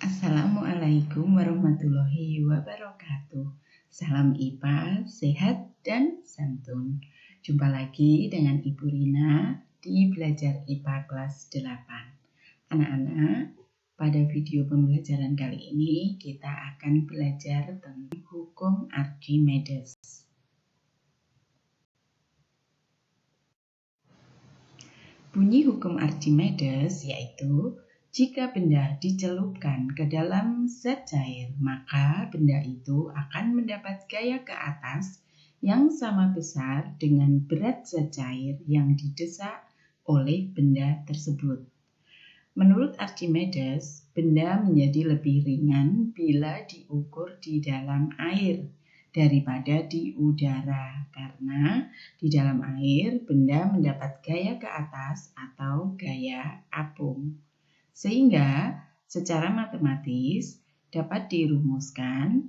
Assalamualaikum warahmatullahi wabarakatuh. Salam IPA, sehat dan santun. Jumpa lagi dengan Ibu Rina di Belajar IPA kelas 8. Anak-anak, pada video pembelajaran kali ini kita akan belajar tentang hukum Archimedes. Bunyi hukum Archimedes yaitu jika benda dicelupkan ke dalam zat cair, maka benda itu akan mendapat gaya ke atas yang sama besar dengan berat zat cair yang didesak oleh benda tersebut. Menurut Archimedes, benda menjadi lebih ringan bila diukur di dalam air daripada di udara, karena di dalam air benda mendapat gaya ke atas atau gaya apung. Sehingga secara matematis dapat dirumuskan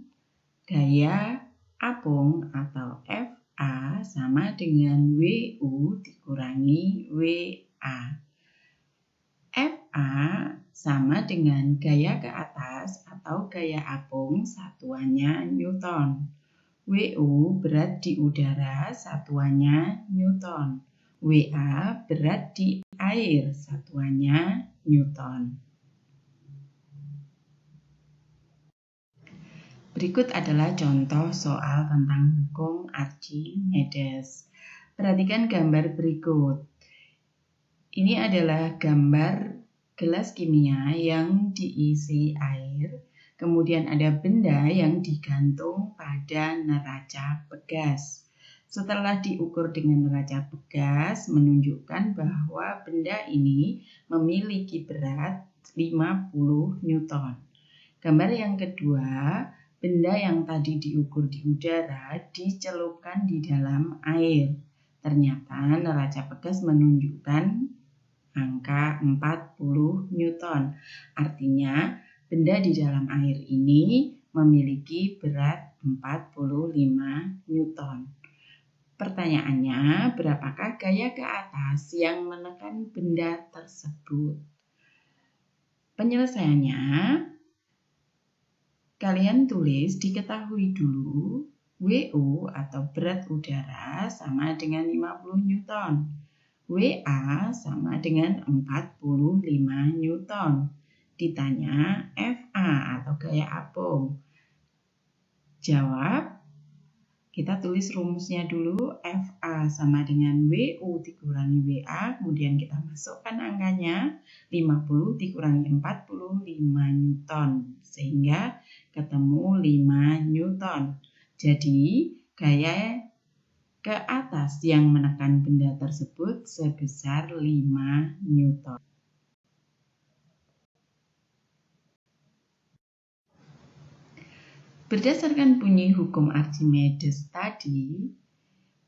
gaya apung atau FA sama dengan WU dikurangi WA. FA sama dengan gaya ke atas atau gaya apung satuannya Newton. WU berat di udara satuannya Newton. WA berat di air satuannya Newton. Berikut adalah contoh soal tentang hukum Archimedes. Perhatikan gambar berikut. Ini adalah gambar gelas kimia yang diisi air. Kemudian ada benda yang digantung pada neraca pegas. Setelah diukur dengan neraca pegas, menunjukkan bahwa benda ini memiliki berat 50 Newton. Gambar yang kedua, benda yang tadi diukur di udara dicelupkan di dalam air. Ternyata neraca pegas menunjukkan angka 40 Newton. Artinya, benda di dalam air ini memiliki berat 45 Newton. Pertanyaannya, berapakah gaya ke atas yang menekan benda tersebut? Penyelesaiannya, kalian tulis diketahui dulu WU atau berat udara sama dengan 50 Newton. WA sama dengan 45 Newton. Ditanya FA atau gaya apung. Jawab, kita tulis rumusnya dulu. FA sama dengan WU dikurangi WA, kemudian kita masukkan angkanya 50 dikurangi 45 Newton, sehingga ketemu 5 Newton. Jadi, gaya ke atas yang menekan benda tersebut sebesar 5 Newton. Berdasarkan bunyi hukum Archimedes tadi,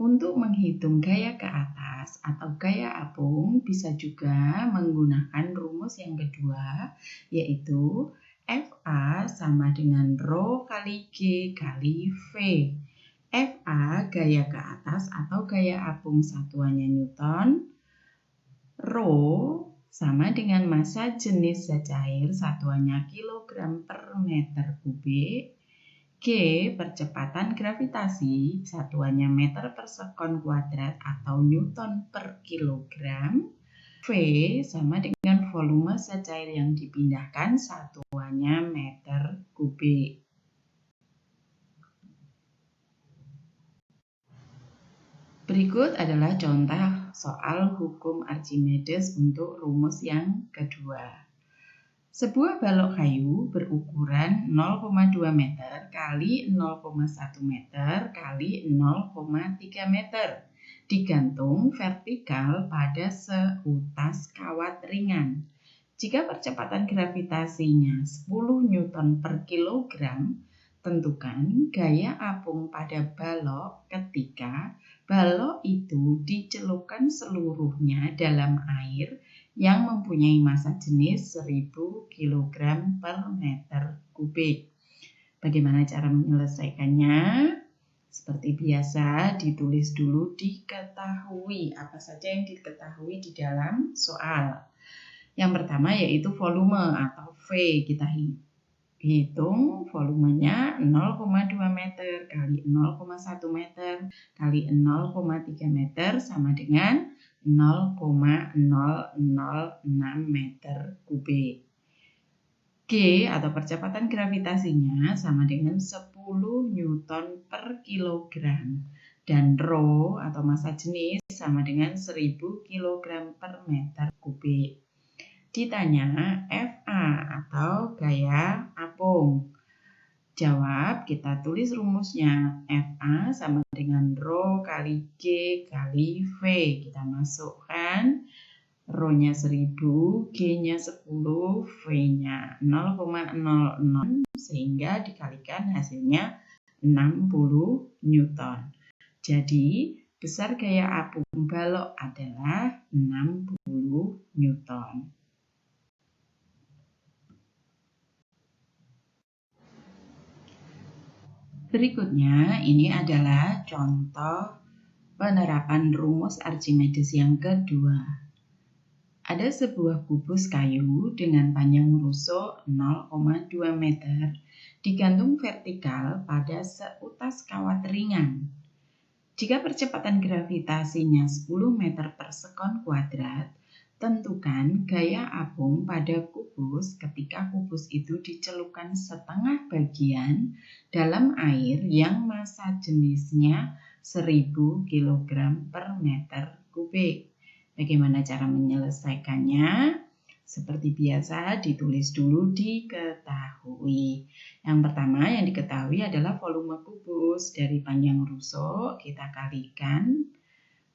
untuk menghitung gaya ke atas atau gaya apung bisa juga menggunakan rumus yang kedua, yaitu FA sama dengan Rho kali G kali V. FA gaya ke atas atau gaya apung satuannya Newton. Rho sama dengan massa jenis zat cair satuannya kilogram per meter kubik. G percepatan gravitasi satuannya meter per sekon kuadrat atau Newton per kilogram. V sama dengan volume zat cair yang dipindahkan satuannya meter kubik. Berikut adalah contoh soal hukum Archimedes untuk rumus yang kedua. Sebuah balok kayu berukuran 0,2 meter kali 0,1 meter kali 0,3 meter digantung vertikal pada seutas kawat ringan. Jika percepatan gravitasinya 10 Newton per kilogram, tentukan gaya apung pada balok ketika balok itu dicelupkan seluruhnya dalam air yang mempunyai massa jenis 1000 kg per meter kubik. Bagaimana cara menyelesaikannya? Seperti biasa, ditulis dulu diketahui. Apa saja yang diketahui di dalam soal. Yang pertama yaitu volume atau V. Kita hitung volumenya 0,2 meter kali 0,1 meter kali 0,3 meter sama dengan 0,006 meter kubik. G atau percepatan gravitasinya sama dengan 10 Newton per kilogram. Dan ρ atau massa jenis sama dengan 1000 kg per meter kubik. Ditanya FA atau gaya apung. Jawab, kita tulis rumusnya. FA sama dengan ρ kali G kali V. Kita masukkan ρ-nya 1000, G-nya 10, V-nya 0,06 sehingga dikalikan hasilnya 60 Newton. Jadi, besar gaya apung balok adalah 60 Newton. Berikutnya, ini adalah contoh penerapan rumus Archimedes yang kedua. Ada sebuah kubus kayu dengan panjang rusuk 0,2 meter digantung vertikal pada seutas kawat ringan. Jika percepatan gravitasinya 10 meter per sekon kuadrat, tentukan gaya apung pada kubus ketika kubus itu dicelupkan setengah bagian dalam air yang massa jenisnya 1000 kg per meter kubik. Bagaimana cara menyelesaikannya? Seperti biasa, ditulis dulu diketahui. Yang pertama yang diketahui adalah volume kubus. Dari panjang rusuk kita kalikan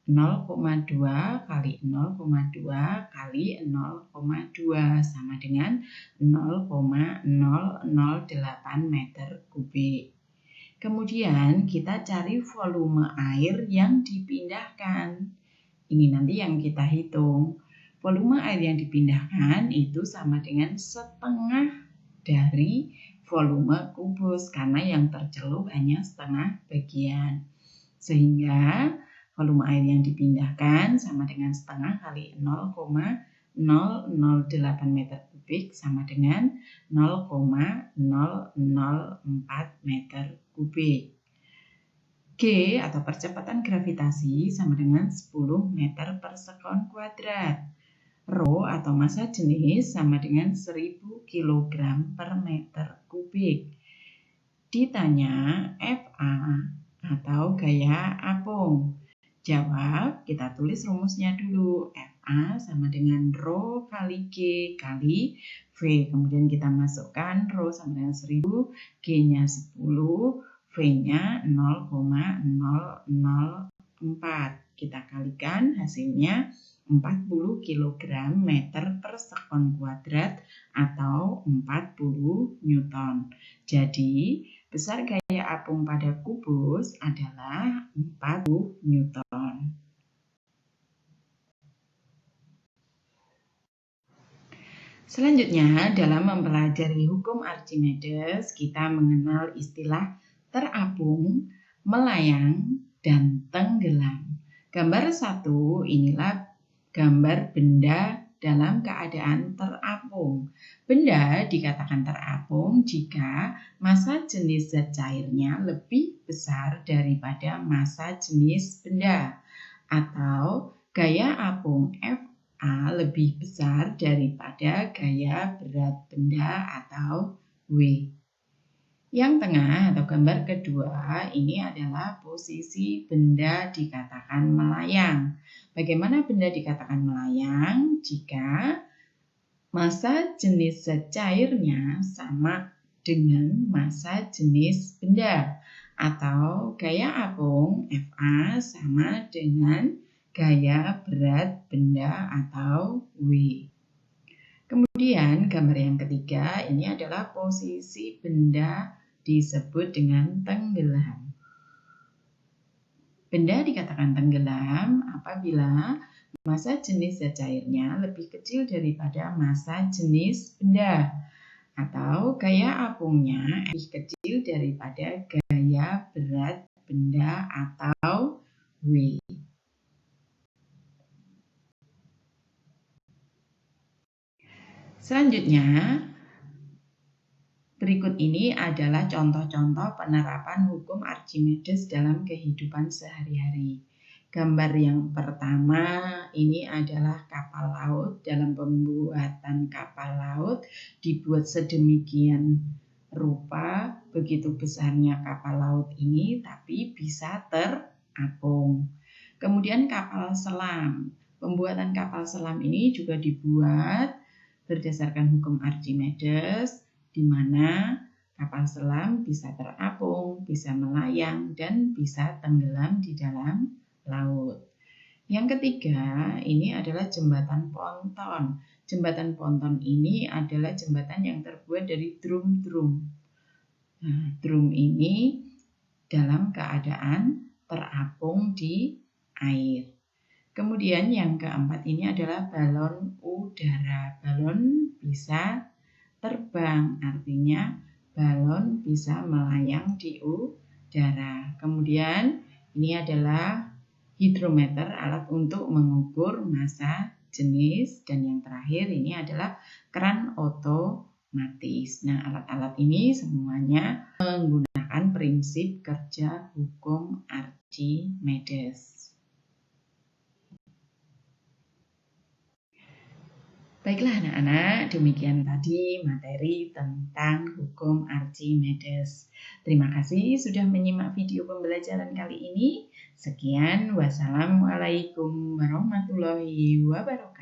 0,2 kali 0,2 kali 0,2 sama dengan 0,008 meter kubik. Kemudian kita cari volume air yang dipindahkan. Ini nanti yang kita hitung. Volume air yang dipindahkan itu sama dengan setengah dari volume kubus karena yang tercelup hanya setengah bagian. Sehingga volume air yang dipindahkan sama dengan setengah kali 0,008 meter kubik sama dengan 0,004 meter kubik. G atau percepatan gravitasi sama dengan 10 meter per sekon kuadrat. ρ atau massa jenis sama dengan 1000 kg per meter kubik. Ditanya FA atau gaya apung. Jawab, kita tulis rumusnya dulu. FA sama dengan ρ kali G kali V. Kemudian kita masukkan ρ sama dengan 1000, G-nya 10, V-nya 0,004. Kita kalikan hasilnya 40 kg meter per sekon kuadrat atau 40 Newton. Jadi, besar gaya apung pada kubus adalah 40 Newton. Selanjutnya, dalam mempelajari hukum Archimedes, kita mengenal istilah terapung, melayang, dan tenggelam. Gambar 1 inilah gambar benda dalam keadaan terapung. Benda dikatakan terapung jika massa jenis zat cairnya lebih besar daripada massa jenis benda, atau gaya apung FA lebih besar daripada gaya berat benda atau W. Yang tengah atau gambar kedua ini adalah posisi benda dikatakan melayang. Bagaimana benda dikatakan melayang? Jika massa jenis zat cairnya sama dengan massa jenis benda, atau gaya apung FA sama dengan gaya berat benda atau W. Kemudian gambar yang ketiga ini adalah posisi benda disebut dengan tenggelam. Benda dikatakan tenggelam apabila massa jenis zat cairnya lebih kecil daripada massa jenis benda, atau gaya apungnya lebih kecil daripada gaya berat benda atau W. Selanjutnya, Berikut ini adalah contoh-contoh penerapan hukum Archimedes dalam kehidupan sehari-hari. Gambar yang pertama ini adalah kapal laut. Dalam pembuatan kapal laut dibuat sedemikian rupa, begitu besarnya kapal laut ini tapi bisa terapung. Kemudian kapal selam. Pembuatan kapal selam ini juga dibuat berdasarkan hukum Archimedes, di mana kapal selam bisa terapung, bisa melayang, dan bisa tenggelam di dalam laut. Yang ketiga, ini adalah jembatan ponton. Jembatan ponton ini adalah jembatan yang terbuat dari drum-drum. Nah, drum ini dalam keadaan terapung di air. Kemudian yang keempat ini adalah balon udara. Balon bisa terbang, artinya balon bisa melayang di udara. Kemudian ini adalah hidrometer, alat untuk mengukur massa, jenis, dan yang terakhir ini adalah keran otomatis. Nah, alat-alat ini semuanya menggunakan prinsip kerja hukum Archimedes. Baiklah anak-anak, demikian tadi materi tentang hukum Archimedes. Terima kasih sudah menyimak video pembelajaran kali ini. Sekian, wassalamualaikum warahmatullahi wabarakatuh.